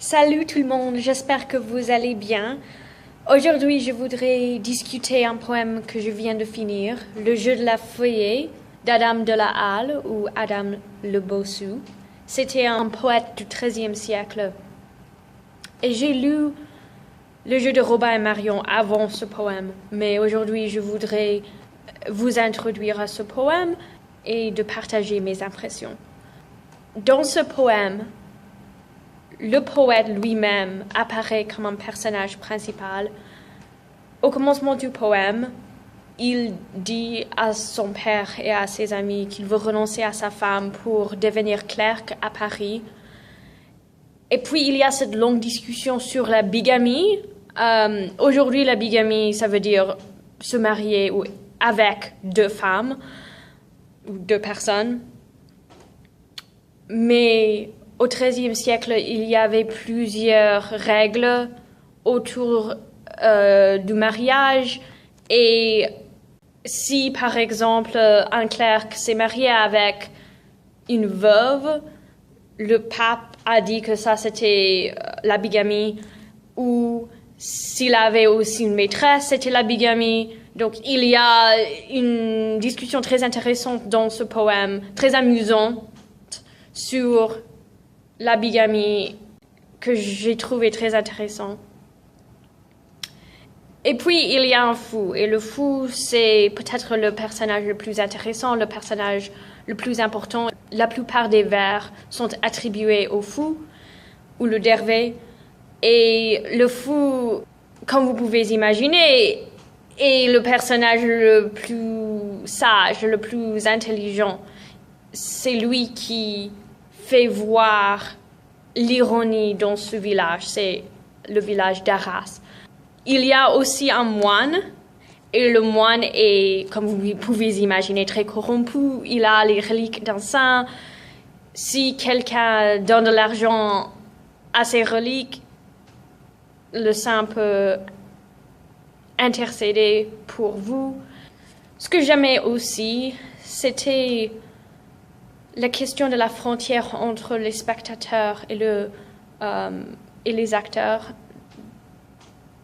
Salut tout le monde, j'espère que vous allez bien. Aujourd'hui, je voudrais discuter un poème que je viens de finir, Le jeu de la feuillée d'Adam de la Halle ou Adam le Bossu. C'était un poète du XIIIe siècle. Et j'ai lu Le jeu de Robin et Marion avant ce poème, mais aujourd'hui, je voudrais vous introduire à ce poème et de partager mes impressions. Dans ce poème, le poète lui-même apparaît comme un personnage principal. Au commencement du poème, il dit à son père et à ses amis qu'il veut renoncer à sa femme pour devenir clerc à Paris. Et puis, il y a cette longue discussion sur la bigamie. Aujourd'hui, la bigamie, ça veut dire se marier ou avec deux femmes ou deux personnes. Mais au XIIIe siècle, il y avait plusieurs règles autour du mariage. Et si, par exemple, un clerc s'est marié avec une veuve, le pape a dit que ça, c'était la bigamie. Ou s'il avait aussi une maîtresse, c'était la bigamie. Donc, il y a une discussion très intéressante dans ce poème, très amusante, sur la bigamie que j'ai trouvé très intéressant. Et puis, il y a un fou. Et le fou, c'est peut-être le personnage le plus intéressant, le personnage le plus important. La plupart des vers sont attribués au fou ou le dervé. Et le fou, comme vous pouvez imaginer, est le personnage le plus sage, le plus intelligent. C'est lui qui fait voir l'ironie dans ce village, c'est le village d'Arras. Il y a aussi un moine, et le moine est, comme vous pouvez imaginer, très corrompu. Il a les reliques d'un saint. Si quelqu'un donne de l'argent à ces reliques, le saint peut intercéder pour vous. Ce que j'aimais aussi, c'était la question de la frontière entre les spectateurs et les acteurs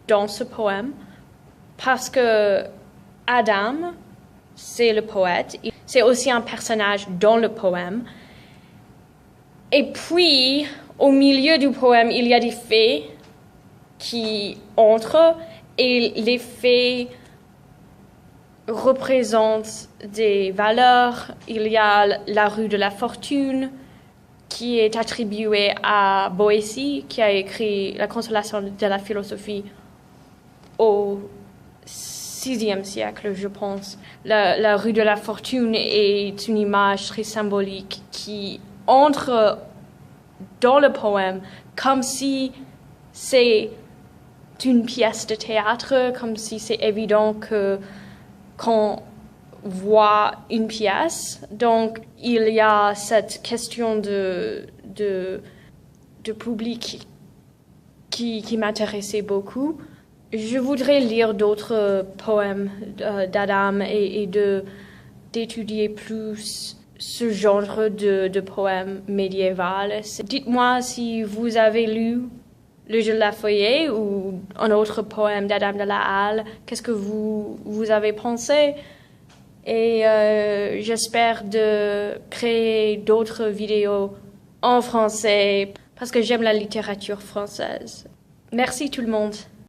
dans ce poème, parce que Adam, c'est le poète, c'est aussi un personnage dans le poème. Et puis, au milieu du poème, il y a des fées qui entrent, et les fées représente des valeurs. Il y a la rue de la fortune qui est attribuée à Boétie, qui a écrit La consolation de la philosophie au VIe siècle, je pense. La rue de la fortune est une image très symbolique qui entre dans le poème comme si c'est une pièce de théâtre, comme si c'est évident qu'on voit une pièce. Donc, il y a cette question de public qui m'intéressait beaucoup. Je voudrais lire d'autres poèmes d'Adam et d'étudier plus ce genre de poèmes médiéval. Dites-moi si vous avez lu Le jeu de la feuillée ou un autre poème d'Adam de la Halle. Qu'est-ce que vous avez pensé? Et j'espère de créer d'autres vidéos en français parce que j'aime la littérature française. Merci tout le monde.